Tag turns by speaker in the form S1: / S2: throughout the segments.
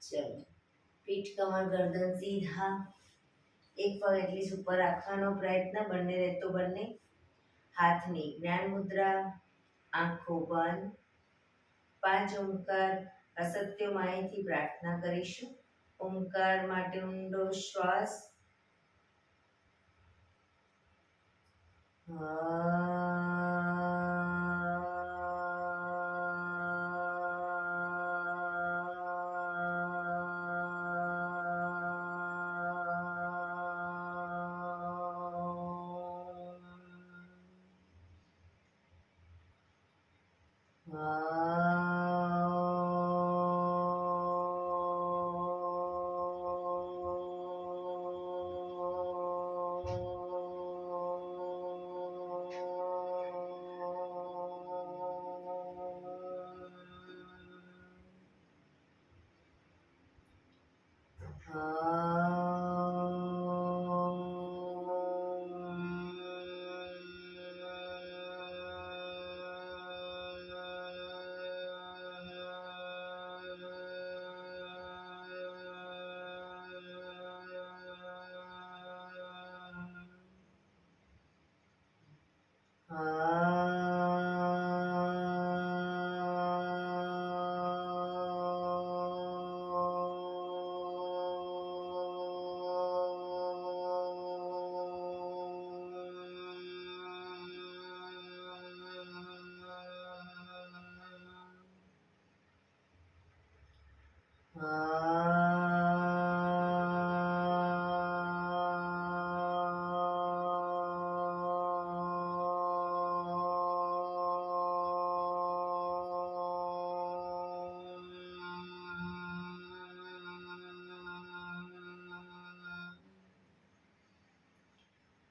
S1: ચલો, પીઠ કમર ગરદન સીધા, એક પગ એટલી જ ઉપર રાખવાનો પ્રયત્ન, બંને રહેતો બંને. હાથની જ્ઞાન મુદ્રા, આંખો બંધ. 5 ઓમકાર અસત્ય માહિતી પ્રાર્થના કરીશું. ઓમકાર માટે ઊંડો શ્વાસ.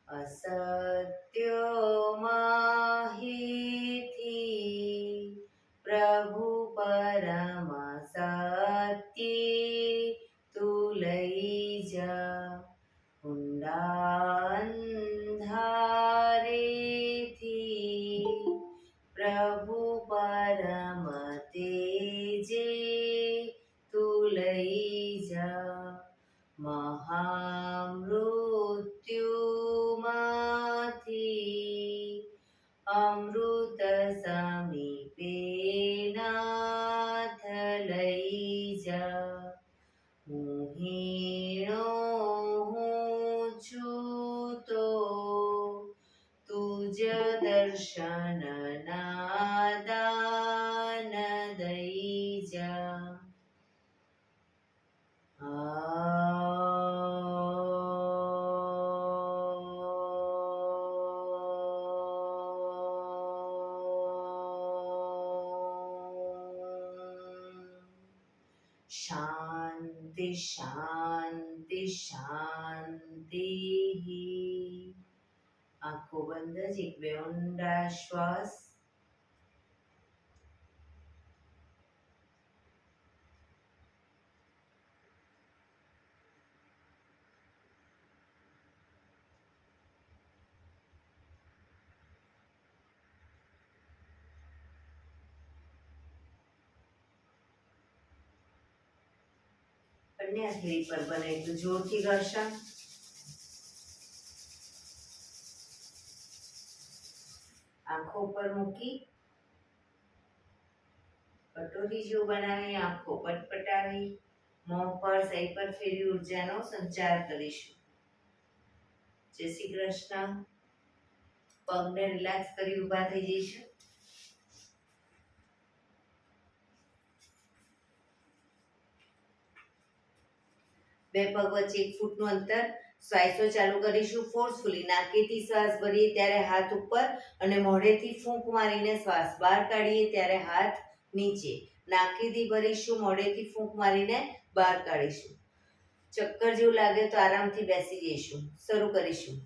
S1: અસત્ય માહિતી પ્રભુ પરમ સત્ય તું લઈ જા. ઊંડા અંધારેથી પ્રભુ પરમ તેજે તું લઈ જા. મહામૃત્યુમાંથી અમૃત સમીપે નાથ લઈ જા. હું હીણો હું છું તો તુજ દર્શન ના દાન દઈ જા. શાંતિ શાંતિ શાંતિ. આંખો બંધ જ એક બે ઊંડા શ્વાસ. બંને હથેળી પર બને એટલું જોરથી ઘર્ષણ. આંખો પર મૂકી કટોરી જેવું બનાવી આંખો પટપટાવી મોં પર સહી પર ફેરી ઉર્જાનો સંચાર કરીશું. જય શ્રી કૃષ્ણ. પગને રિલેક્સ કરી ઊભા થઈ જઈશું. બે પગ વચ્ચે 1 ફૂટનું અંતર. શ્વાસો ચાલુ કરીશું ફોર્સફુલી. નાકેથી શ્વાસ ભરીએ ત્યારે હાથ ઉપર અને મોઢેથી ફૂંક મારીને શ્વાસ બહાર કાઢીએ ત્યારે હાથ નીચે. નાકેથી ભરીશું, મોઢેથી ફૂંક મારીને બહાર કાઢીશું. ચક્કર જેવું લાગે તો આરામથી બેસી જઈશું. શરૂ કરીશું.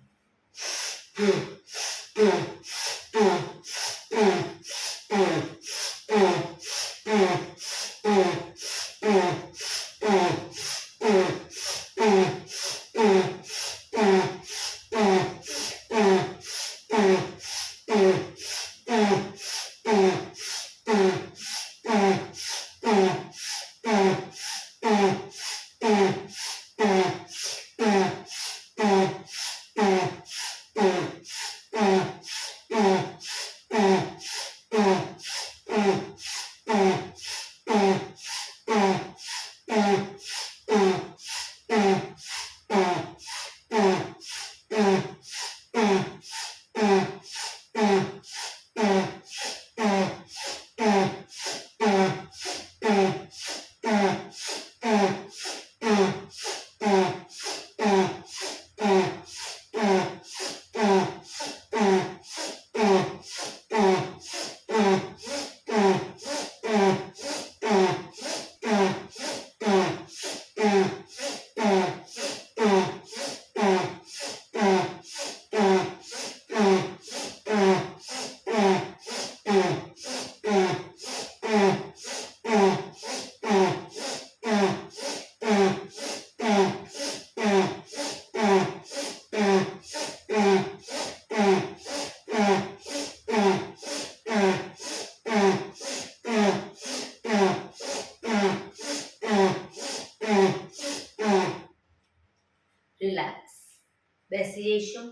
S1: બેસી જઈશું.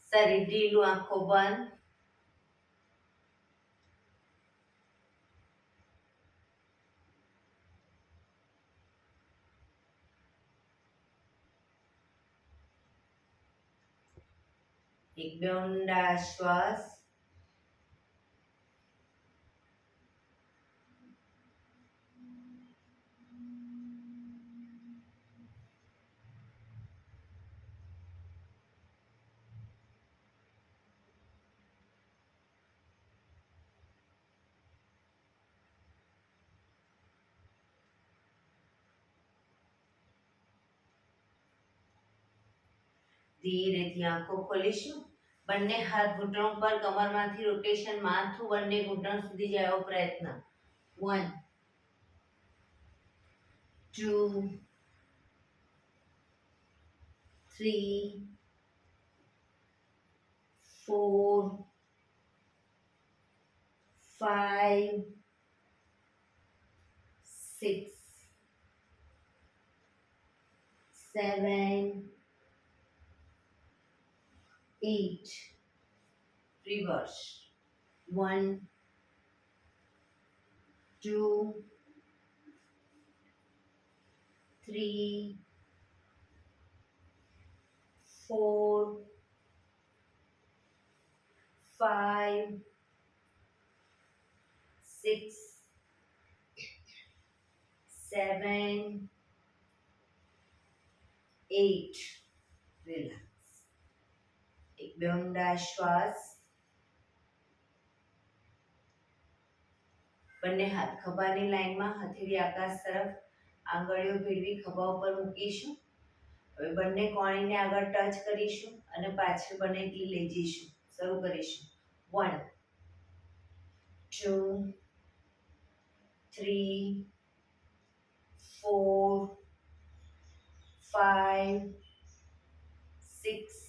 S1: શરીર ઢીલું, આંખો બંધ. એક બે ઊંડા શ્વાસ. ધીરેથી આંખો ખોલીશું. બંને હાથ ઘૂંટણો પર, કમરમાંથી રોટેશન, માથું બંને ઘૂંટણ સુધી જાય એવો પ્રયત્ન. 1 2 3 4 5 6 7 8. Reverse. 1 2 3 4 5 6 7 8. Relax. એક બે ઊંડા શ્વાસ. બંને હાથ ખભાની લાઈનમાં, હથેળી આકાશ તરફ, આંગળીઓ ભેળવી ખભા ઉપર મૂકીશું. હવે બંને કોણીને આગળ ટચ કરીશું અને પાછળ બંને કી લઈ જઈશું. શરૂ કરીશું. 1 2 3 4 5 6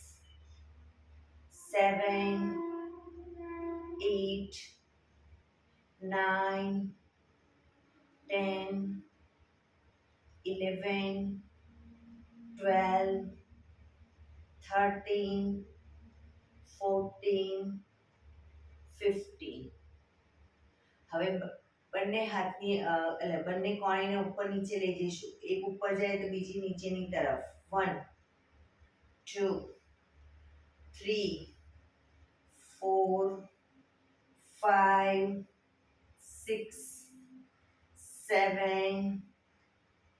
S1: 7 8 9 10 11 12 13 14 15. હવે બંને હાથની એટલે બંને કોણીને ઉપર નીચે લઈ જઈશું. એક ઉપર જાય તો બીજી નીચેની તરફ. 1 2 3 4 5 6 7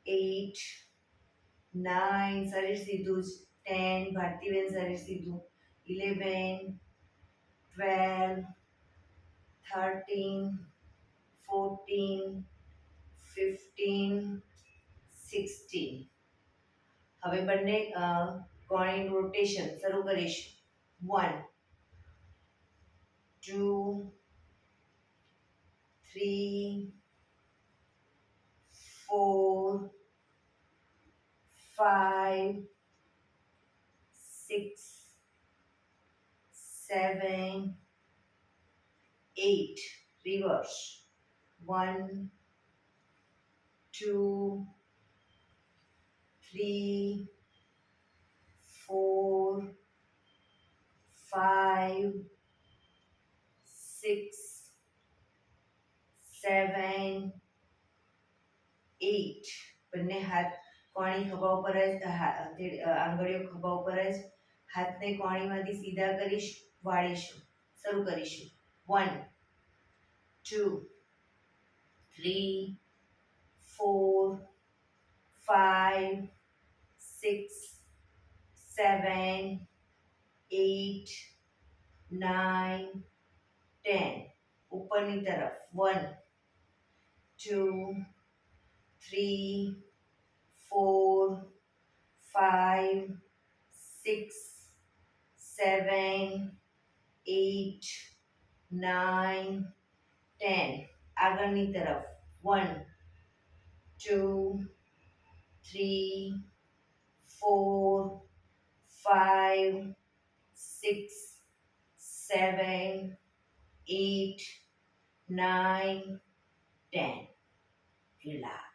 S1: 8 9. શરીર સીધું જ. 10. ભારતીબેન શરીર સીધું. 11 12 13 14 15 16. હવે બંને કોણી રોટેશન શરૂ કરીશું. 1 2 3 4 5 6 7 8. Reverse. 1 2 3 4 5 6 7 8. બંને હાથ કોણી ખભા ઉપર જ, આંગળીઓ ખભા ઉપર જ. હાથને કોણીમાંથી સીધા કરીશું, વાળીશું. શરૂ કરીશું. 1 2 3 4 5 6 7 8 9 10. ઉપરની તરફ. 1 2 3 4 5 6 7 8 9 10. આગળની તરફ. 1 2 3 4 5 6 7 8 9 10. Relax.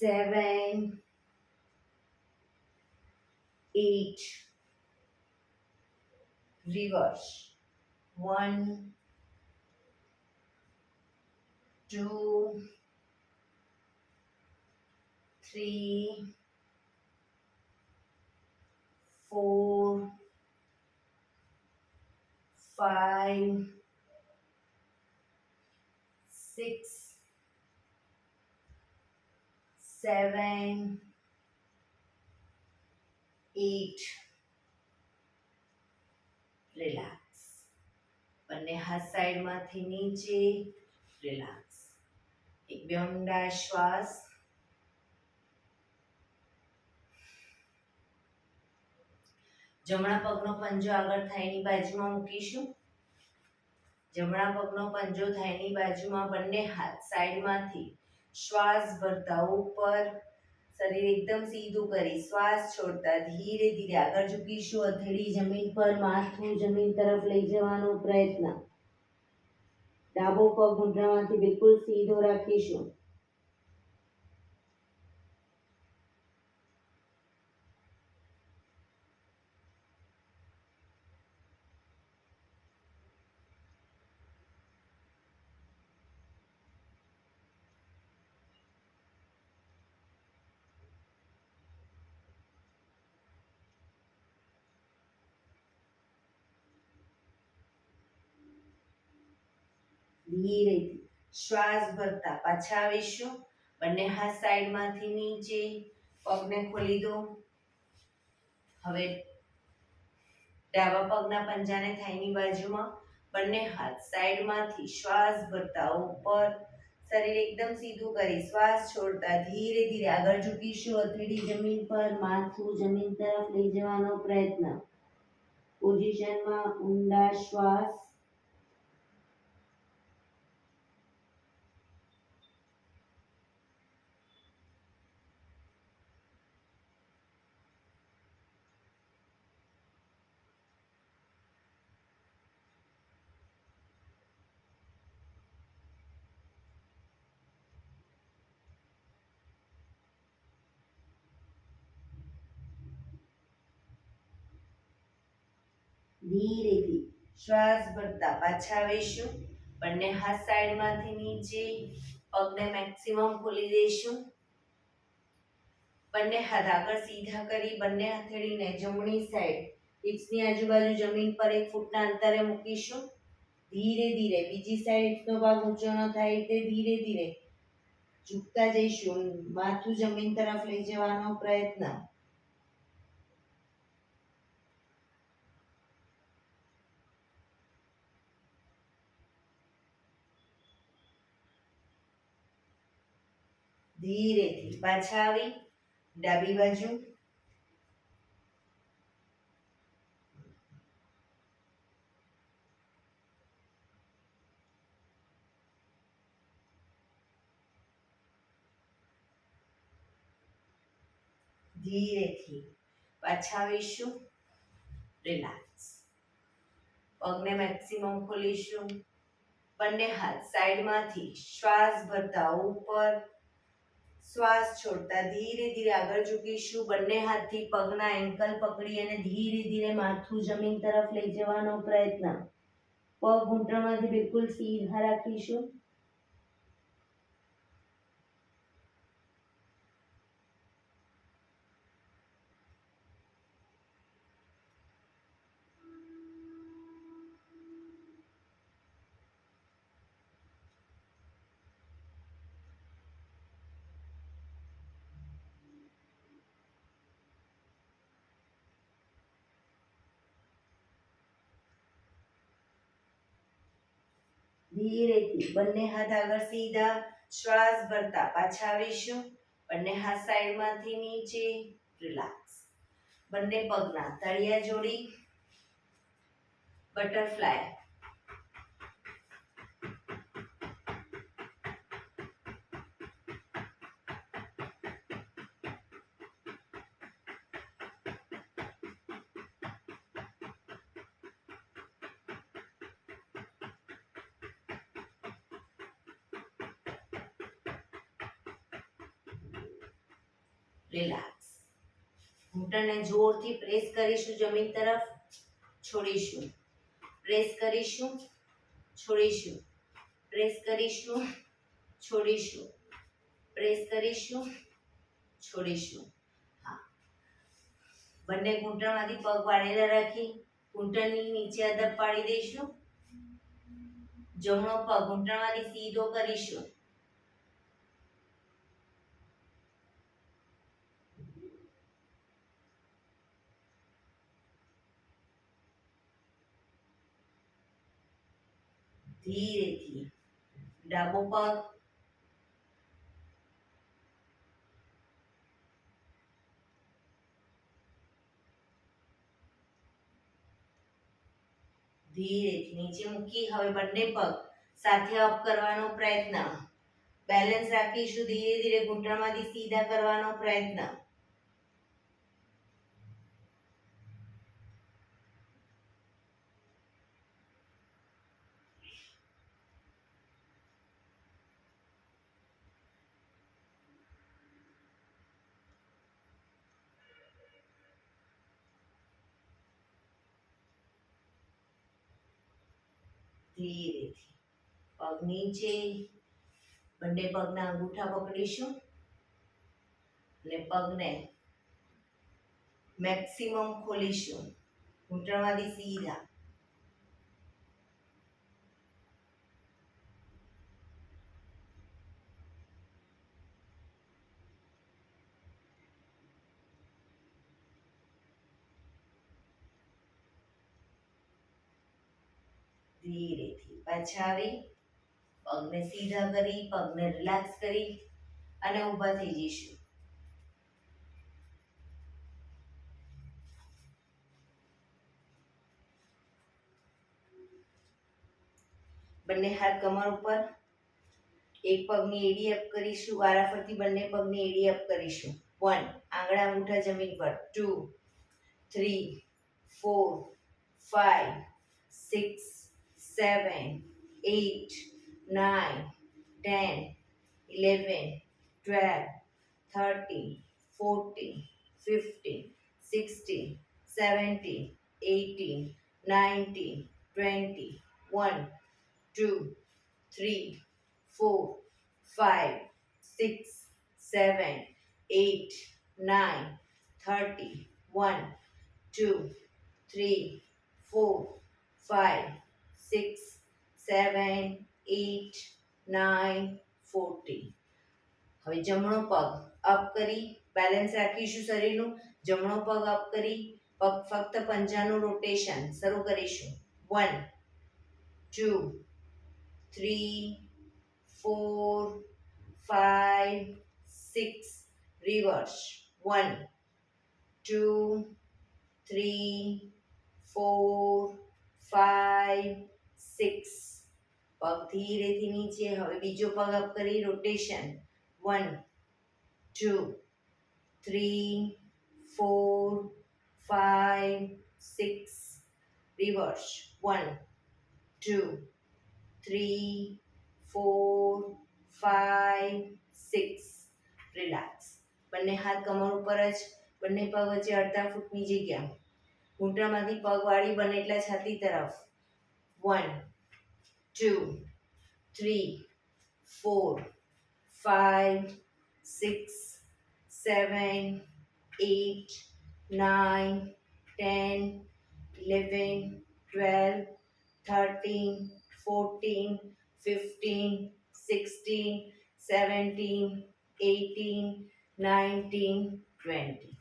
S1: 7, 8, reverse. 1, 2, 3, 4, 5, 6, 7, 8, રિલેક્સ. બંને હાથ સાઈડમાંથી નીચે, રિલેક્સ. એક બે ઊંડા શ્વાસ. જમણા પગનો પંજો આગળ થાઈની બાજુમાં મૂકીશું. જમણા પગનો પંજો થાઈની બાજુમાં, બંને હાથ સાઈડમાંથી શ્વાસ ભરતા ઉપર, શરીર એકદમ સીધું કરી શ્વાસ છોડતા ધીરે ધીરે આગળ ઝૂકીશું. હથેળી જમીન પર, માથું જમીન તરફ લઈ જવાનો પ્રયત્ન. ડાબો પગ ઘૂંટણમાંથી બિલકુલ સીધો રાખીશું. ધીરેથી શ્વાસ ભરતા પાછા આવીશું. બંને હાથ સાઈડમાંથી નીચે, પગને ખોલી દો. હવે ડાબા પગના પંજાને થાઈની બાજુમાં, બંને હાથ સાઈડમાંથી શ્વાસ ભરતા ઉપર, શરીર એકદમ સીધું કરી શ્વાસ છોડતા ધીરે ધીરે આગળ ઝૂકીશું. હથેળી જમીન પર, માથું જમીન તરફ લઈ જવાનો પ્રયત્ન. પોઝિશનમાં ઊંડા શ્વાસ. ધીરેથી શ્વાસ ભરતા પાછા આવીશું. બંને હાથ સાઈડમાંથી નીચે, પગને મેક્સિમમ ખોલી દઈશું. બંને હાથ આગળ સીધા કરી બંને હથેળીને જમણી સાઈડ હિપ્સની આજુબાજુ જમીન પર 1 ફૂટના અંતરે મૂકીશું. ધીરે ધીરે બીજી સાઈડ હિપ્સનો ભાગ ઊંચો ન થાય તે ધીરે ધીરે ઝૂકતા જઈશું. માથું જમીન તરફ લઈ જવાનો પ્રયત્ન. ધીરેથી પાછા આવી ડાબી બાજુ. ધીરેથી પાછા આવીશું. રિલેક્સ. પગને મેક્સિમમ ખોલીશું. બંને હાથ સાઈડમાંથી શ્વાસ ભરતા ઉપર, શ્વાસ છોડતા ધીરે ધીરે આગળ ઝૂકીશું. બંને હાથથી પગના એન્કલ પકડી અને ધીરે ધીરે માથું જમીન તરફ લઈ જવાનો પ્રયત્ન. પગ ઘૂંટણમાંથી બિલકુલ સીધા રાખીશું. ધીરેથી બંને હાથ આગળ સીધા, શ્વાસ ભરતા પાછા આવીશું. બંને હાથ સાઈડમાંથી નીચે, રિલેક્સ. બંને પગના તળિયા જોડી, બટરફ્લાય. રિલેક્સ. ઘૂંટણને જોરથી પ્રેસ કરીશું જમીન તરફ, છોડીશું, પ્રેસ કરીશું, છોડીશું, પ્રેસ કરીશું, છોડીશું, પ્રેસ કરીશું, છોડીશું. હા, બંને ઘૂંટણમાંથી પગ વાળેલા રાખી ઘૂંટણની નીચે અદબ પાડી દઈશું. જમણો પગ ઘૂંટણમાંથી સીધો કરીશું. ધીરેથી ડાબો પગ, ધીરેથી નીચે મૂકી હવે બંને પગ સાથે અપ કરવાનો પ્રયત્ન. બેલેન્સ રાખીશું. ધીરે ધીરે ઘૂંટણમાંથી સીધા કરવાનો પ્રયત્ન. ધીરેથી પગ નીચે, બંને પગના અંગૂઠા પકડીશું અને પગને મેક્સિમમ ખોલીશું. ઘૂંટણમાંથી સીધા. ધીરેથી પાછા આવી પગને સીધા કરી, પગને રિલેક્સ કરી અને ઊભા થઈ જઈશું. બંને હાથ કમર ઉપર, એક પગની એડી અપ કરીશું. વારાફરતી બંને પગની એડી અપ કરીશું. 1, આંગળા અંગૂઠા જમીન પર. 2, 3, 4, 5, 6, 7, 8, 9, 10, 11, 12, 13, 14, 15, 16, 17, 18, 19, 20, 1, 2, 3, 4, 5, 6, 7, 8, 9, 30, 1, 2, 3, 4, 5, 6, 7, 8, 9, 40. હવે જમણો પગ અપ કરી બેલેન્સ રાખીશું શરીરનું. જમણો પગ અપ કરી પગ ફક્ત પંજાનું રોટેશન શરૂ કરીશું. 1, 2, 3, 4, 5, 6, રિવર્સ. 1, 2, 3, 4, 5, 6. પગ ધીરેથી નીચે. હવે બીજો પગ અપ કરી રોટેશન. 1, 2, 3, 4, 5, 6, રિવર્સ. 1, 2, 3, 4, 5, 6. રિલેક્સ. બંને હાથ કમર ઉપર જ, બંને પગ વચ્ચે અડધા ફૂટની જગ્યા. ઘૂંટણમાંથી પગ વાળી બને એટલા છાતી તરફ. 1, 2, 3, 4, 5, 6, 7, 8, 9, 10, 11, 12, 13, 14, 15, 16, 17, 18, 19, 20.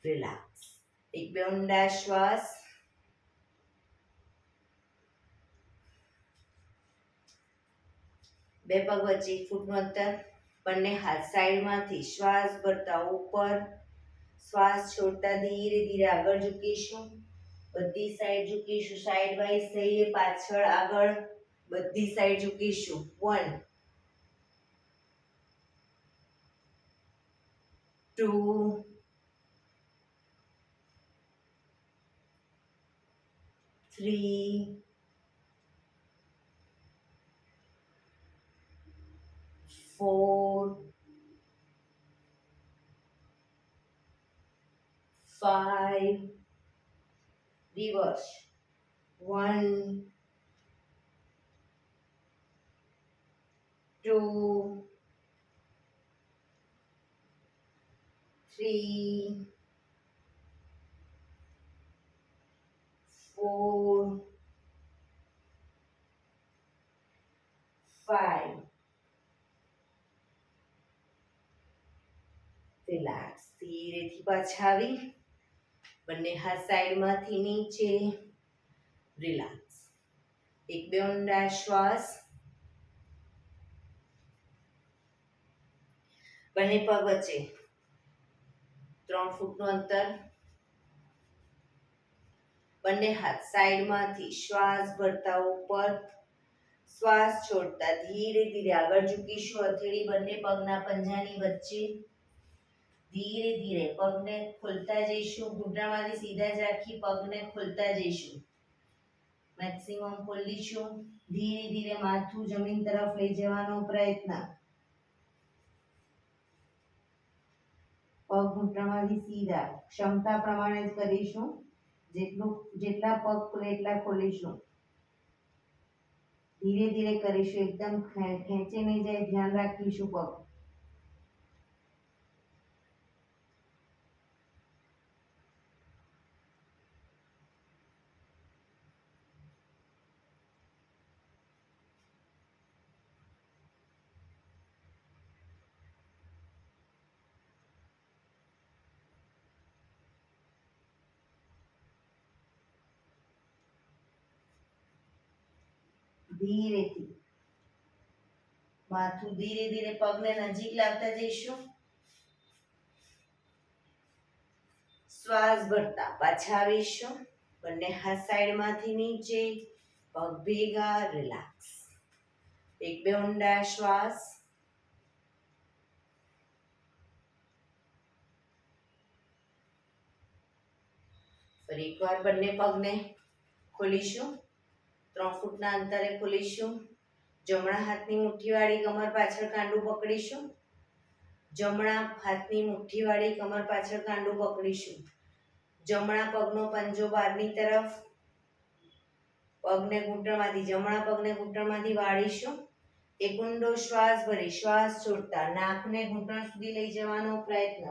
S1: રિલેક્સ. એક બે ઊંડા શ્વાસ. બે પગ વચ્ચે 1 ફૂટનું અંતર. બંને હાથ સાઈડમાંથી શ્વાસ ભરતા ઉપર, શ્વાસ છોડતા ધીરે ધીરે આગળ ઝૂકીશું. બધી સાઈડ ઝૂકીશું. સાઈડ વાઇઝ થઈએ, પાછળ આગળ બધી સાઈડ ઝૂકીશું. 1, 2, 3, 4, 5, reverse, 1, 2, 3, 4, 5. રિલેક્સ. ધીરેથી પાછા આવી બંને હાથ સાઈડમાંથી નીચે. રિલેક્સ. એક બે ઊંડા શ્વાસ. બંને પગ વચ્ચે 3 ફૂટનું અંતર. બંને હાથ સાઈડમાંથી શ્વાસ ભરતા ઉપર, શ્વાસ છોડતા ધીરે ધીરે આગળ ઝૂકીશું. હથેળી બંને પગના પંજાની વચ્ચે. ધીરે ધીરે પગને ખોલતા જઈશું. ઘૂંટણમાંથી સીધા જ રાખી પગને ખોલતા જઈશું. મેક્સિમમ ખોલીશું. ધીરે ધીરે માથું જમીન તરફ લઈ જવાનો પ્રયત્ન. પગ ઘૂંટણમાંથી સીધા ક્ષમતા પ્રમાણે જ કરીશું. જેટલા પગ ખુલે એટલા ખોલીશું. ધીરે ધીરે કરીશું. એકદમ ખેંચી નહીં જાય, ધ્યાન રાખીશું પગ. ધીરેથી માથું ધીરે ધીરે પગને નજીક લાવતા જઈશું. શ્વાસ ભરતા પાછા આવીશું. બંને હાથ સાઈડમાંથી નીચે, પગ ભેગા. રિલેક્સ. એક બે ઊંડા શ્વાસ. ફરી એકવાર બંને પગને ખોલીશું. 3 ફૂટના અંતરે ખોલીશું. જમણા હાથની મુઠ્ઠીવાળી કમર પાછળ કાંડું પકડીશું. જમણા હાથની મુઠ્ઠીવાળી કમર પાછળ કાંડું પકડીશું. જમણા પગનો પંજો બહારની તરફ. જમણા પગને ઘૂંટણમાંથી વાળીશું. એક ઊંડો શ્વાસ ભરી શ્વાસ છોડતા નાકને ઘૂંટણ સુધી લઈ જવાનો પ્રયત્ન.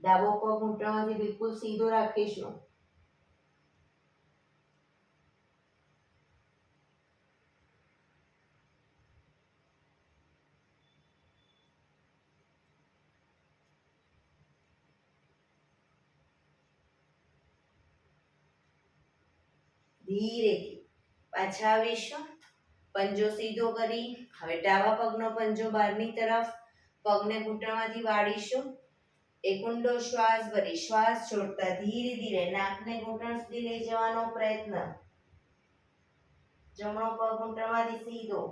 S1: ડાબો પગ ઘૂંટણમાંથી બિલકુલ સીધો રાખીશું. ધીરેથી પાછા આવીશું. પંજો સીધો કરી હવે ડાબા પગનો પંજો બહારની તરફ. પગને ઘૂંટણમાંથી વાળીશું. એક ઊંડો શ્વાસ ભરી શ્વાસ છોડતા ધીરે ધીરે નાકને ઘૂંટણ સુધી લઈ જવાનો પ્રયત્ન. જમણો પગ ઘૂંટણમાંથી સીધો.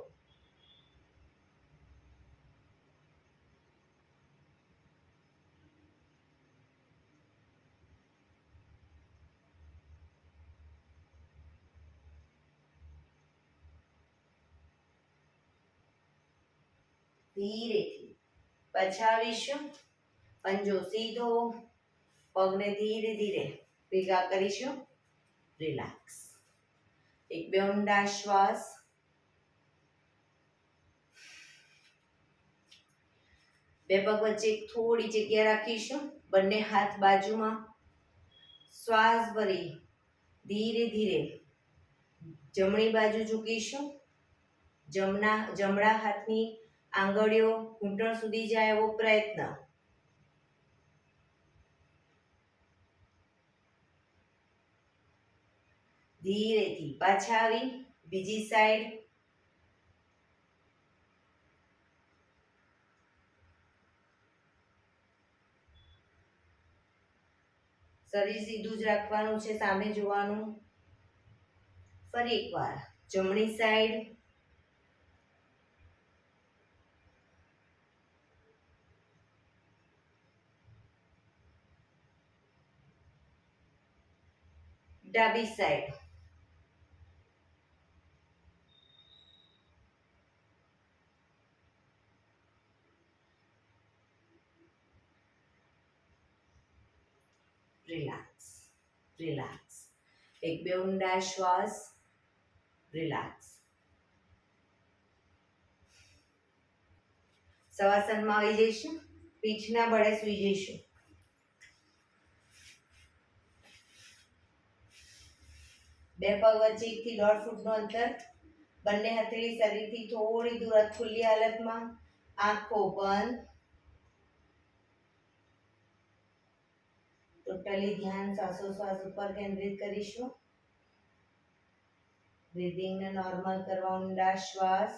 S1: ધીરેથી પાછા આવીશું. પંજો સીધો. પગને ધીરે ધીરે ભેગા કરીશું. રિલેક્સ. એક બે ઊંડા શ્વાસ. બે પગ વચ્ચે થોડી જગ્યા રાખીશું. બંને હાથ બાજુમાં. શ્વાસ ભરી ધીરે ધીરે જમણી બાજુ ઝૂકીશું. જમણા હાથની આંગળીઓ ઘૂંટણ સુધી જાય એવો પ્રયત્ન. ધીરેથી પાછા આવી બીજી સાઈડ. શરીર સીધું જ રાખવાનું છે, સામે જોવાનું. ફરી એકવાર જમણી સાઈડ. ડાબી સાઈડ. Relax, relax. એક બે ઊંડા શ્વાસ. રિલેક્સ. શવાસનમાં આવી જઈશું. પીઠના બળે સૂઈ જઈશું. બે પગ વચ્ચે 1 થી 1.5 ફૂટનું અંતર. બંને હથેળી શરીરથી થોડી દૂર ખુલ્લી હાલતમાં. આંખો બંધ. ટોટલી ધ્યાન શ્વાસોશ્વાસ ઉપર કેન્દ્રિત કરીશું. બ્રીધિંગને નોર્મલ કરવા ઊંડા શ્વાસ.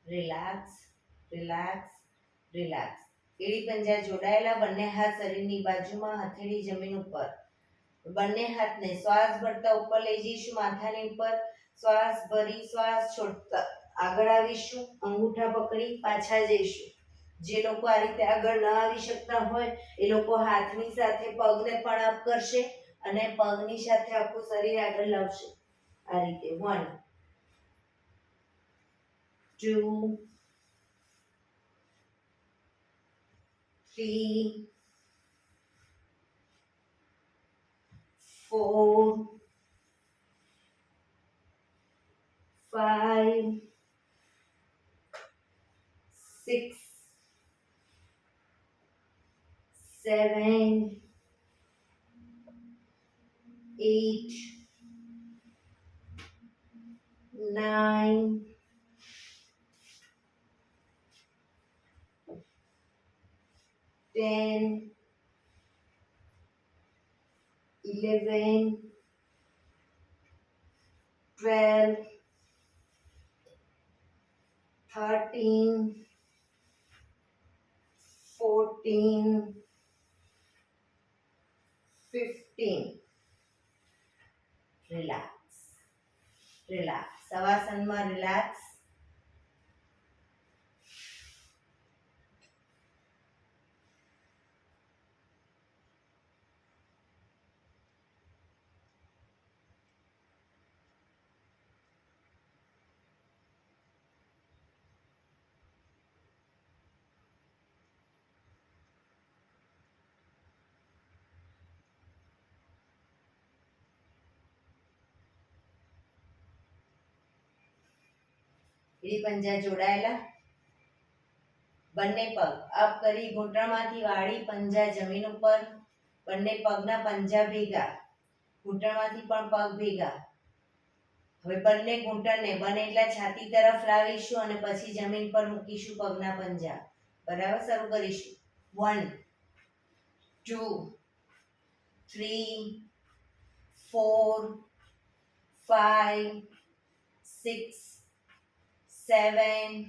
S1: Relax, relax, relax. એડી પંજા જોડાયેલા. બંને હાથ શરીરની બાજુમાં. હથેળી જમીન ઉપર. બંને હાથને શ્વાસ ભરતા ઉપર લઈ જઈશું. માથાની ઉપર શ્વાસ ભરી શ્વાસ છોડતા આગળ આવીશું. અંગૂઠા પકડી પાછા જઈશું. જે લોકો આ રીતે આગળ ન આવી શકતા હોય એ લોકો હાથની સાથે પગને પણ અપ કરશે અને પગની સાથે આખું શરીર આગળ લાવશે. આ રીતે 1 2 3 4 5 6 7 8 9 10 11 12 13 14 15. Relax, relax. શવાસનમાં રિલેક્સ. એડી પંજા જોડાયેલા. બંને પગ અપ કરી ઘૂંટણમાંથી વાળી પંજા જમીન ઉપર. બંને પગના પંજા ભેગા. ઘૂંટણમાંથી પણ પગ ભેગા. હવે બંને ઘૂંટણને બને એટલા છાતી તરફ લાવીશું અને પછી જમીન પર મૂકીશું પગના પંજા. બરાબર, શરૂ કરીશું. 1 2 3 4 5 6 7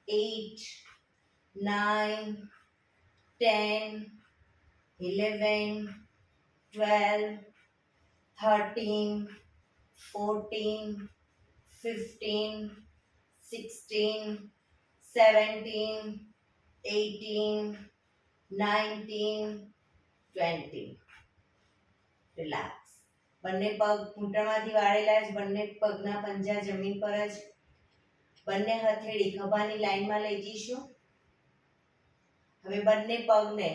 S1: 8 9 10 11 12 13 14 15 16 17 18 19 20. રિલેક્સ. બંને પગ ઘૂંટણમાંથી વાળેલા જ. બંને પગના પંજા જમીન પર જ. બંને હથેળી ખભાની લાઈનમાં લઈ જઈશું. હવે બંને પગને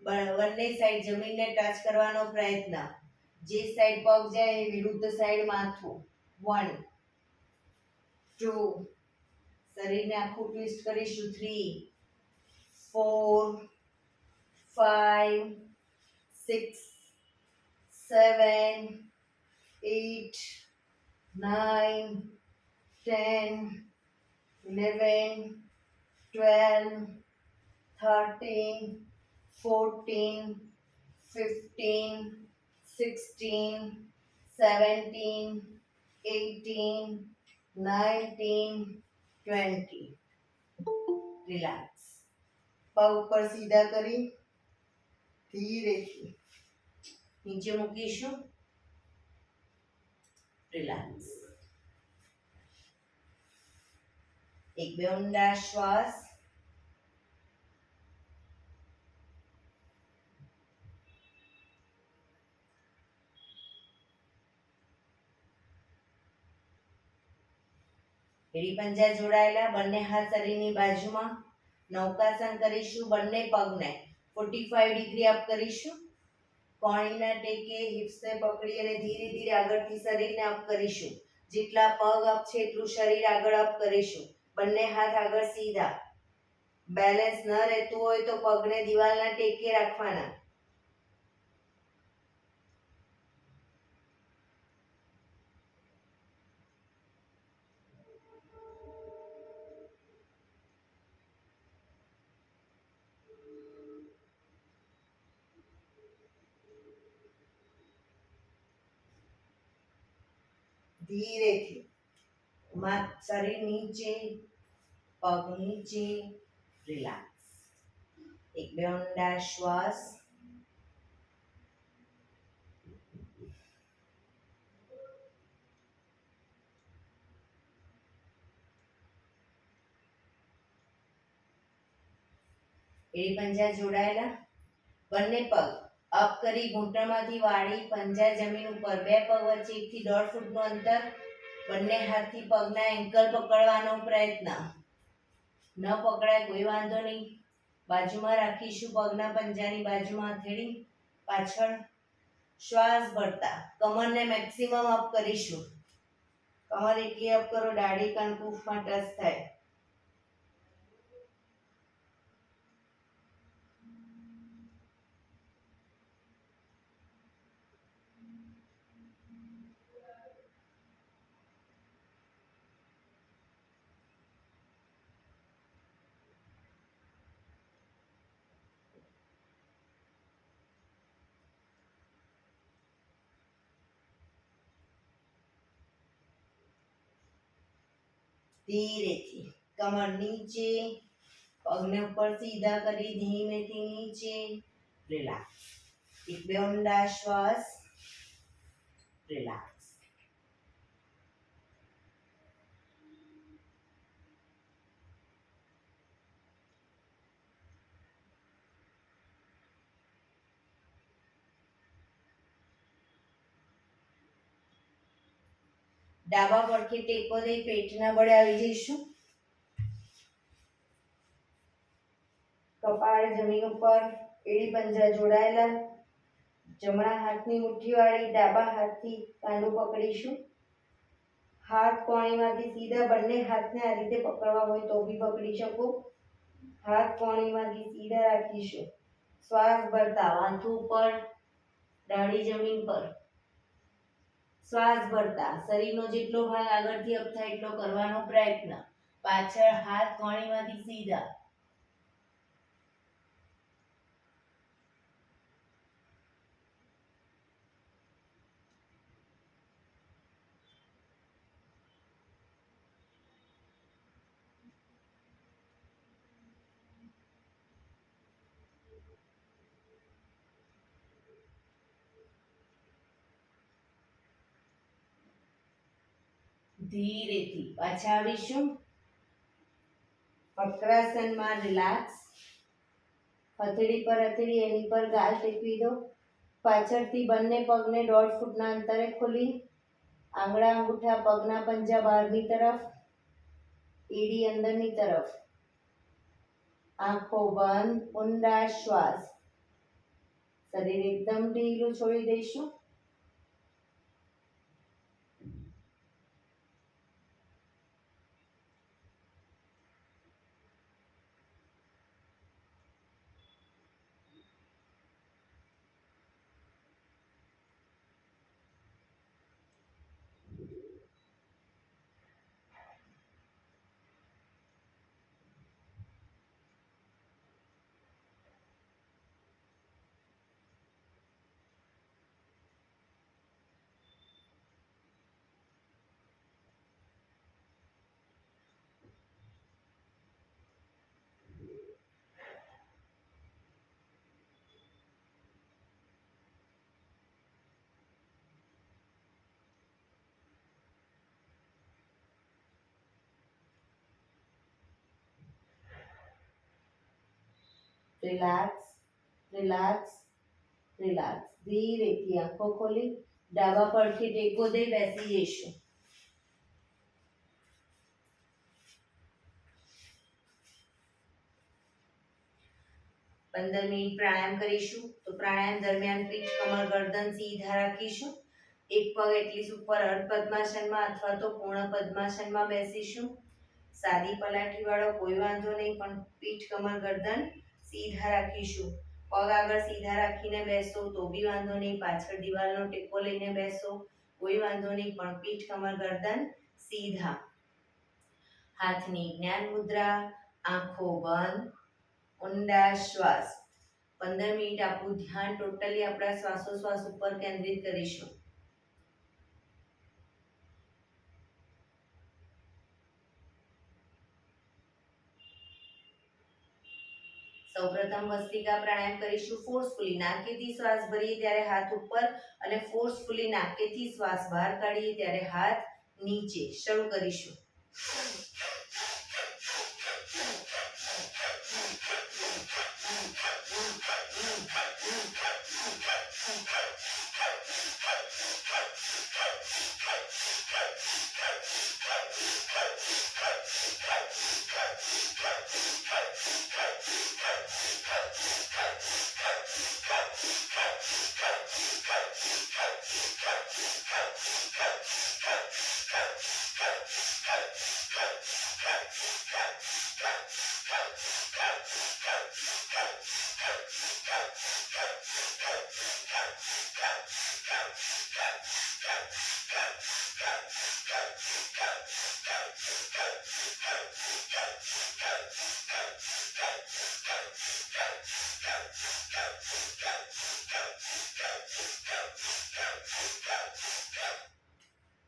S1: બંને સાઈડ જમીનને ટચ કરવાનો પ્રયત્ન. જે સાઈડ પગ જાય એ વિરુદ્ધ સાઈડ માથું. 1 2 શરીરને આખું ટ્વિસ્ટ કરીશું. 3 4 5 6 7 8 9 10 11, 12, 13, 14, 15, 16, 17, 18, 19, 20. રિલેક્સ. પગ ઉપર સીધા કરી ધીરેથી નીચે મૂકીશું. રિલેક્સ. એક બે ઊંડા શ્વાસ. એડી પંજા જોડાયેલા, બંને હાથ શરીરની બાજુમાં. નૌકાસન કરીશું. બંને પગને 45 ડિગ્રી અપ કરીશું. કોણીના ટેકે હિપ્સને પકડી અને ધીરે ધીરે આગળથી શરીરને અપ કરીશું. જેટલા પગ અપ છે એટલું શરીર આગળ અપ કરીશું. બંને હાથ આગળ સીધા. બેલેન્સ ન રહેતું હોય તો પગને દિવાલના ટેકે રાખવાના. ધીરેથી શરીર નીચે, પગ નીચે. રિલેક્સ. એક બે ઊંડા શ્વાસ. એડી પંજા જોડાયેલા, બંને પગ અપ કરી ઘૂંટણમાંથી વાળી પંજા જમીન ઉપર. બે પગ વચ્ચે 1 થી 1.5 ફૂટનું અંતર. બંને હાથથી પગના એન્કલ પકડવાનો પ્રયત્ન. ન પકડાય કોઈ વાંધો નહીં. બાજુમાં રાખીશું. પગના પંજાની બાજુમાં હથેળી પાછળ. શ્વાસ ભરતા કમરને મેક્સિમમ અપ કરીશું. કમર એટલી અપ કરો દાઢી કણકુફમાં ટચ થાય. ધીરેથી કમર નીચે, પગને ઉપર સીધા કરી ધીમેથી નીચે. રિલેક્સ. એક બે ઊંડા શ્વાસ. રિલેક્સ. ડાબા પડખે ટેકો દઈ પેટના બળે આવી જઈશું. કપાળ જમીન ઉપર, એડી પંજા જોડાયેલા. જમણા હાથની મુઠ્ઠી વાળી ડાબા હાથથી કાંડું પકડીશું. હાથ કોણીમાંથી સીધા. બંને હાથને આ રીતે પકડવા હોય તો બી પકડી શકો. હાથ કોણીમાંથી સીધા રાખીશું. શ્વાસ ભરતા માથું ઉપર, દાઢી જમીન પર. શ્વાસ ભરતા શરીરનો જેટલો ભાગ આગળથી અપ થાય એટલો કરવાનો પ્રયત્ન. પાછળ હાથ કોણીમાંથી સીધા. ધીરેથી પાછા આવીશું. વક્રાસનમાં. રિલેક્સ. હથેળી પર હથેળી, એની પર ગાલ ટેકવી દો. પાછળથી બંને પગને 1.5 ફૂટના અંતરે ખોલી. આંગળા અંગૂઠા પગના પંજા બહારની તરફ, એડી અંદરની તરફ. આંખો બંધ. ઊંડા શ્વાસ. શરીર એકદમ ઢીલું છોડી દઈશું. Relax, relax, relax. ધીરેથી આંખો ખોલી ડાબા પડથી ટેકો દઈ બેસી જઈશું. 15 મિનિટ પ્રાણાયામ કરીશું. તો પ્રાણાયામ દરમિયાન પીઠ, કમર, ગરદન સીધા રાખીશું. એક પગ એટલીસ્ટ ઉપર અર્ધ પદ્માસનમાં અથવા તો પૂર્ણ પદ્માસનમાં બેસીશું. સાદી પલાઠી વાળો કોઈ વાંધો નહીં, પણ પીઠ, કમર, ગરદન સીધા રાખીશું. પગ આગળ સીધા રાખીને બેસો તો બી વાંધો નહીં, પાછળ દિવાલનો ટેકો લઈને બેસો કોઈ વાંધો નહીં, પણ પીઠ, કમર, ગરદન સીધા. હાથની જ્ઞાન મુદ્રા, આંખો બંધ, ઊંડા શ્વાસ. 15 મિનિટ આપણું ધ્યાન ટોટલી આપણા શ્વાસોશ્વાસ ઉપર કેન્દ્રિત કરીશું. સૌપ્રથમ ભસ્ત્રિકા પ્રાણાયામ કરીશું. ફોર્સફુલી નાકેથી શ્વાસ ભરીએ ત્યારે હાથ ઉપર અને ફોર્સફુલી નાકેથી શ્વાસ બહાર કાઢીએ ત્યારે હાથ નીચે. શરૂ કરીશું.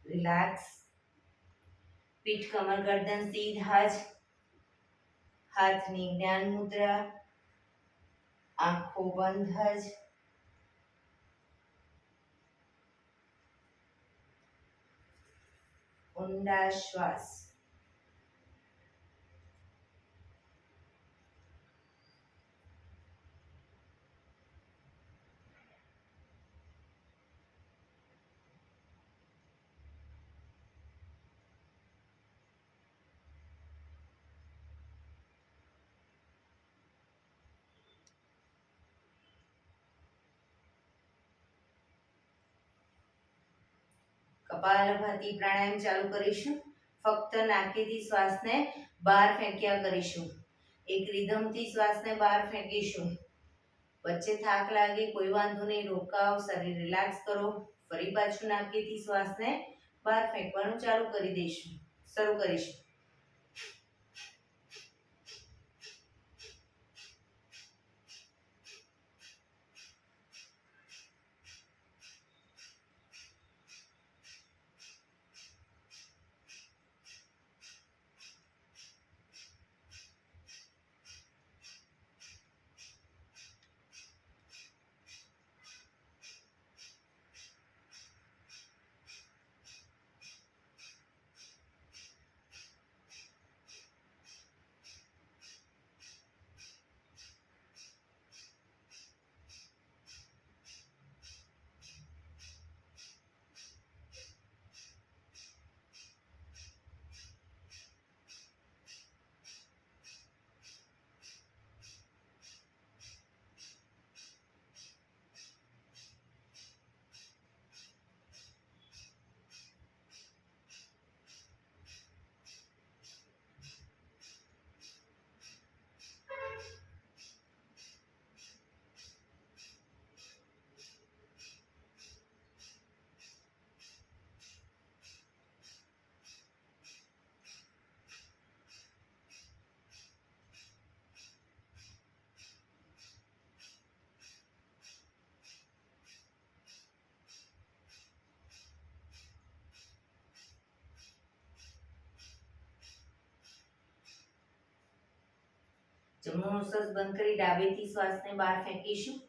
S1: રિલેક્સ. પીઠ, કમર, ગરદન સીધા જ. હાથની જ્ઞાન મુદ્રા, આંખો બંધ જ. ઊંડા શ્વાસ. કપાલભાતિ પ્રાણાયામ ચાલુ કરીશું. ફક્ત નાકેથી શ્વાસને બહાર ફેંક્યા કરીશું. એક રિધમથી શ્વાસને બહાર ફેંકીશું. વચ્ચે થાક લાગે કોઈ વાંધો નહીં, રોકાવ, શરીર રિલેક્સ કરો. ફરી પાછું નાકેથી શ્વાસને બહાર ફેંકવાનું ચાલુ કરી દઈશું. શરૂ કરીશું. જમણો શ્વાસ બંધ કરી ડાબેથી શ્વાસને બહાર ફેંકીશું.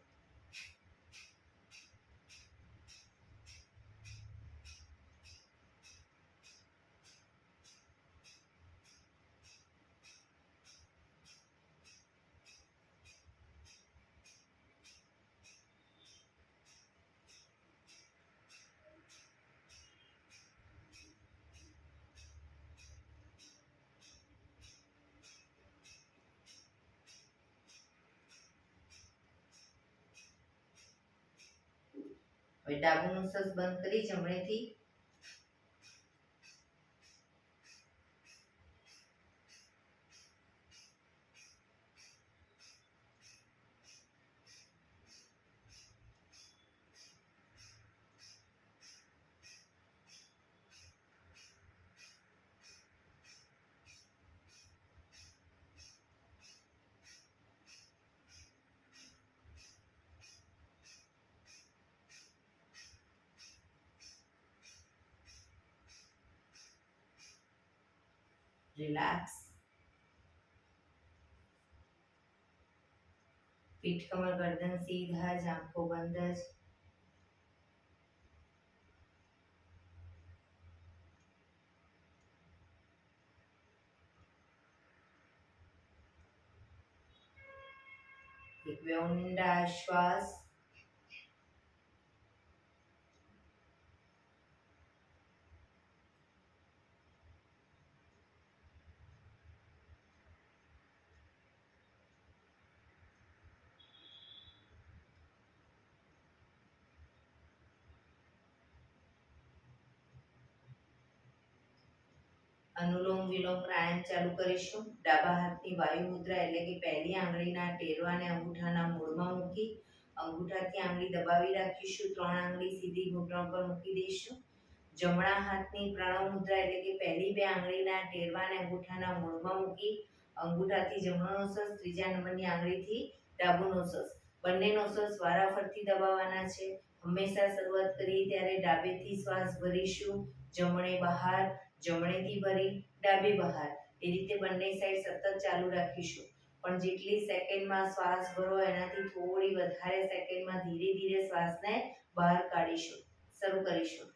S1: હવે ડાબું નોસસ બંધ કરી જમણેથી રિલેક્સ. પીઠ કમર ગરદન સીધા જ, આંખો બંધ જ. એક બે ઊંડા શ્વાસ. અનુલોમ વિલોમ પ્રાણાયામ ચાલુ કરીશું. ડાબા હાથની વાયુ મુદ્રા એટલે કે પહેલી આંગળીના ટેરવાને અંગૂઠાના મૂળમાં મૂકી અંગૂઠાથી આંગળી દબાવી રાખીશું. 3 આંગળી સીધી ઘૂંટણ પર મૂકી દઈશું. જમણા હાથની પ્રણવ મુદ્રા એટલે કે પહેલી 2 આંગળીના ટેરવાને અંગૂઠાના મૂળમાં મૂકી અંગૂઠાથી જમણો નોસસ, ત્રીજા નંબરની આંગળીથી ડાબુ નોસસ. બંને નોસસ વારાફરતી દબાવવાના છે. હંમેશા શરૂઆત કરીએ ત્યારે ડાબેથી શ્વાસ ભરીશું, જમણે બહાર, જમણેથી ભરી ડાબે બહાર. એ રીતે બંને સાઈડ સતત ચાલુ રાખીશું. પણ જેટલી સેકન્ડમાં શ્વાસ ભરો એનાથી થોડી વધારે સેકન્ડમાં ધીરે ધીરે શ્વાસને બહાર કાઢીશું. શરૂ કરીશું.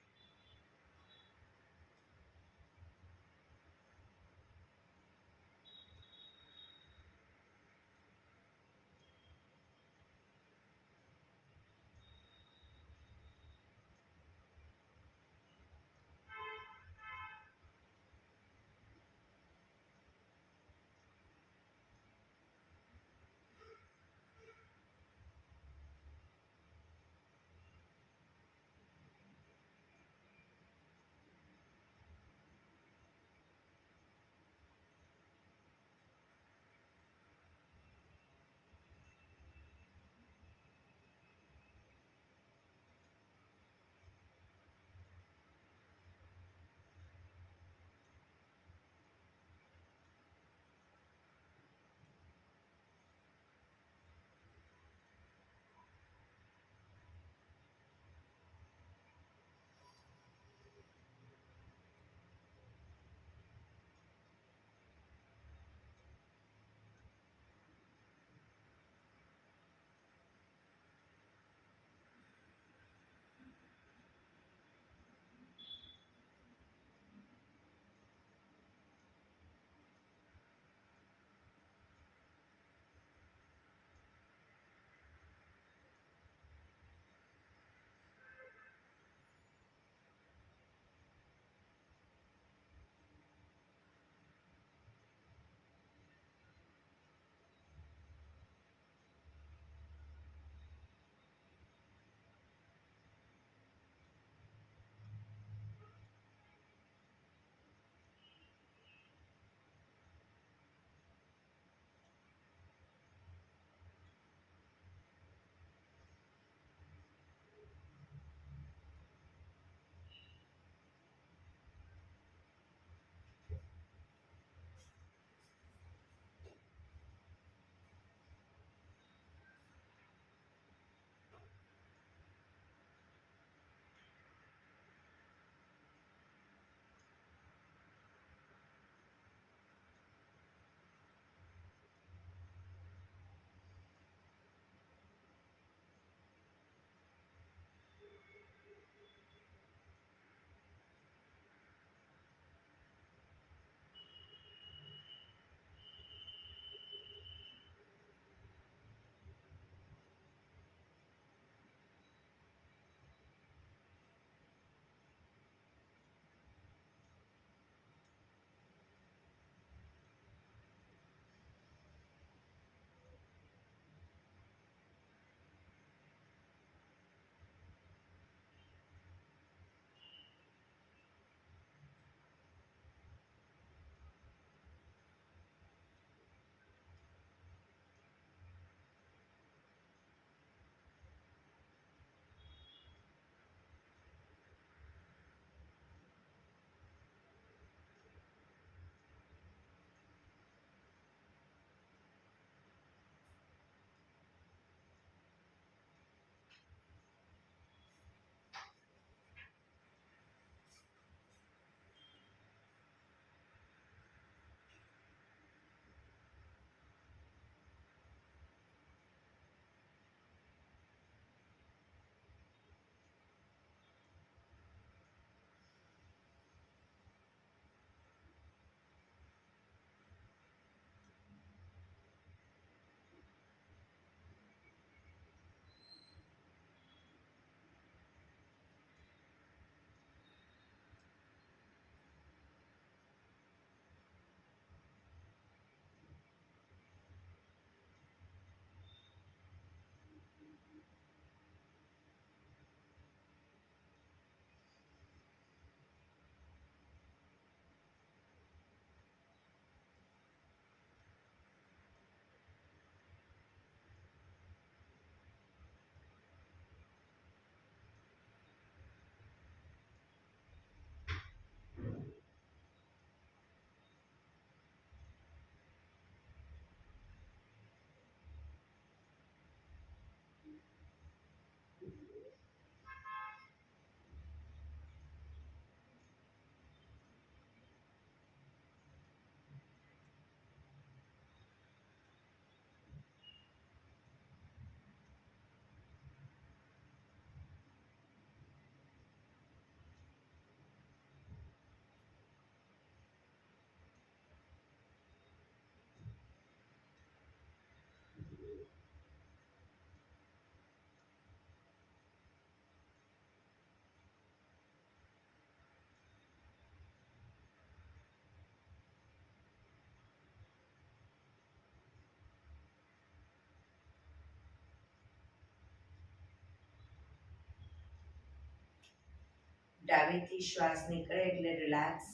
S1: ડાબેથી શ્વાસ નીકળે એટલે રિલેક્સ.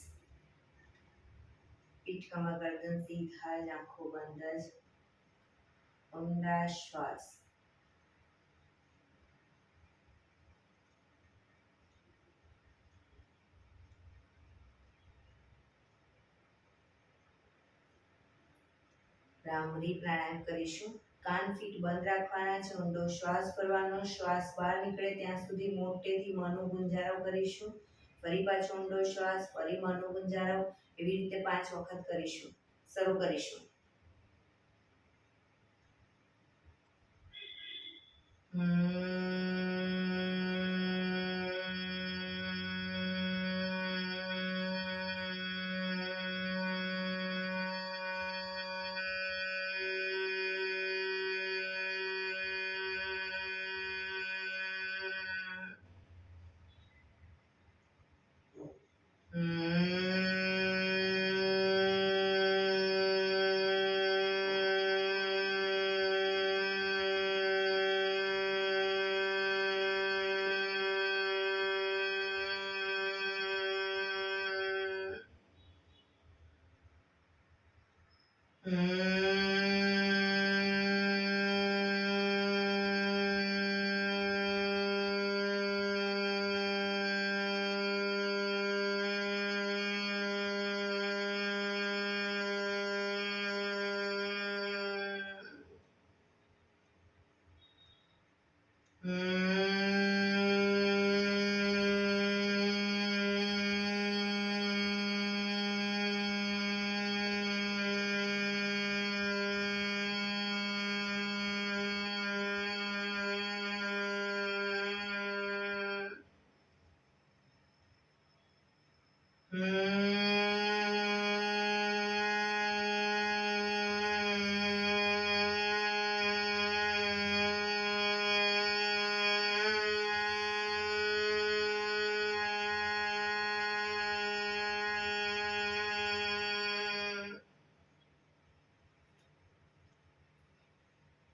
S1: પીઠ કમર ગરદન સીધા જ, આંખો બંધ જ. ઊંડા શ્વાસ. ભ્રામરી પ્રાણાયામ કરીશું. કાન ફીટ બંધ રાખવાના છે. ઊંડો શ્વાસ ભરવાનો. શ્વાસ બહાર નીકળે ત્યાં સુધી મોટેથી મનો ગુંજારો કરીશું. ફરી પાછો ઊંડો શ્વાસ, ફરી મનો ગુંજારો. એવી રીતે 5 વખત કરીશું. શરૂ કરીશું.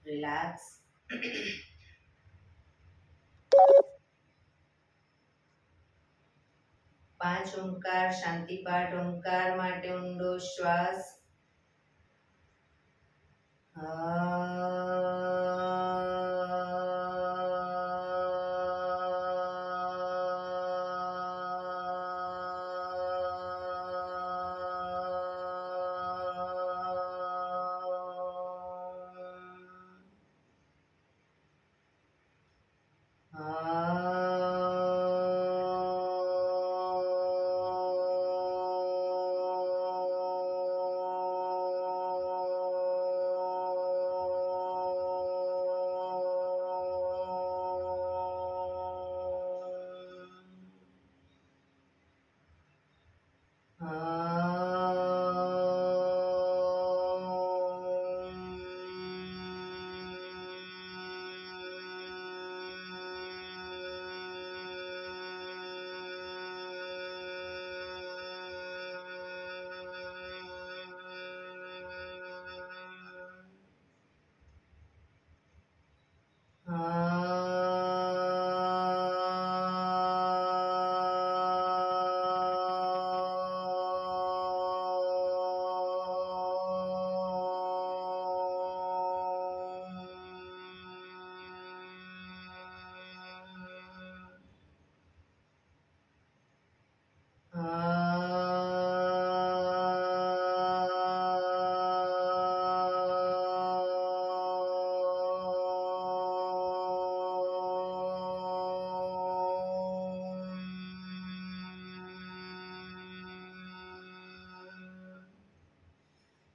S1: રિલેક્સ. 5 ઓમકાર શાંતિ પાઠ. ઓમકાર માટે ઊંડો શ્વાસ.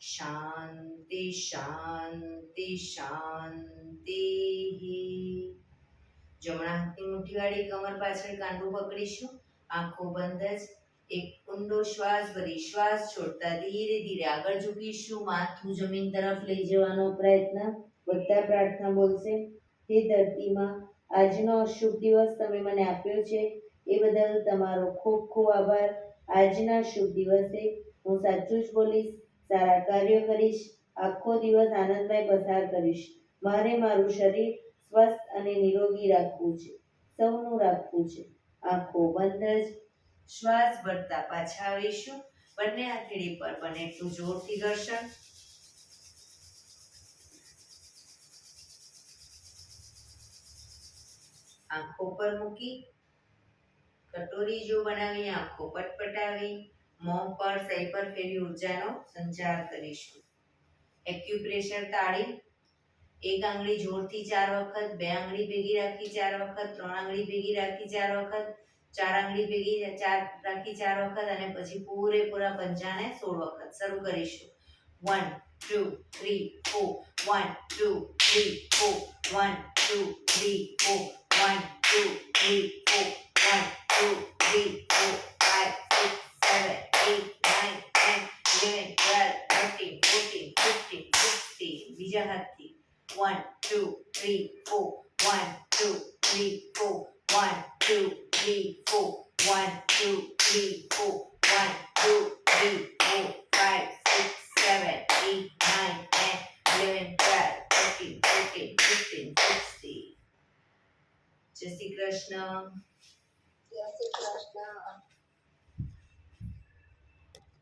S1: શાંતિ શાંતિ શાંતિ. જમણા હાથની મુઠ્ઠી વાળી કમર પાછળ કાંડું પકડીશું. આંખો બંધ જ. એક ઊંડો શ્વાસ ભરી શ્વાસ છોડતા ધીરે ધીરે આગળ ઝૂકીશું. માથું જમીન તરફ લઈ જવાનો પ્રયત્ન. બધા પ્રાર્થના બોલશે. હે ધરતીમાં, આજનો શુભ દિવસ તમે મને આપ્યો છે એ બદલ તમારો ખૂબ ખૂબ આભાર. આજના શુભ દિવસે હું સાચું જ બોલીશ, સારા કાર્યો કરીશ, આખો દિવસ આનંદમય પસાર કરીશ. મારે મારું શરીર સ્વસ્થ અને નિરોગી રાખવું છે, સૌનું રાખવું છે. આંખો બંધ જ. શ્વાસ ભરતા પાછા આવીશું. બંને હથેળી પર બને એટલું જોરથી ઘર્ષણ. આંખો પર મૂકી કટોરી જો બનાવી આંખો પટપટાવી મોં પર સહી પર ફેરવી ઉર્જાનો સંચાર કરીશું. એક્યુપ્રેશર તાળી. એક આંગળી જોરથી 4 વખત, બે આંગળી ભેગી રાખી 4 વખત, 3 આંગળી ભેગી રાખી 4 વખત, 4 આંગળી ભેગી રાખી 4 વખત અને પછી પૂરેપૂરા પંજાને 16 વખત. શરૂ કરીશું. 1 2 3 4 1 2 3 4 1 2 3 4 1 2 3 4 1 2 3 4 5 6 7 8 9 10 11 12 13 14 15 16. બીજા હાથથી 1 2 3 4 1 2 3 4 1 2 3 4 1 2 3 4 1 2 3 4 5 6 7 8 9 10 11 12 13 14 15 16. જય શ્રી કૃષ્ણ.
S2: જય શ્રી કૃષ્ણ.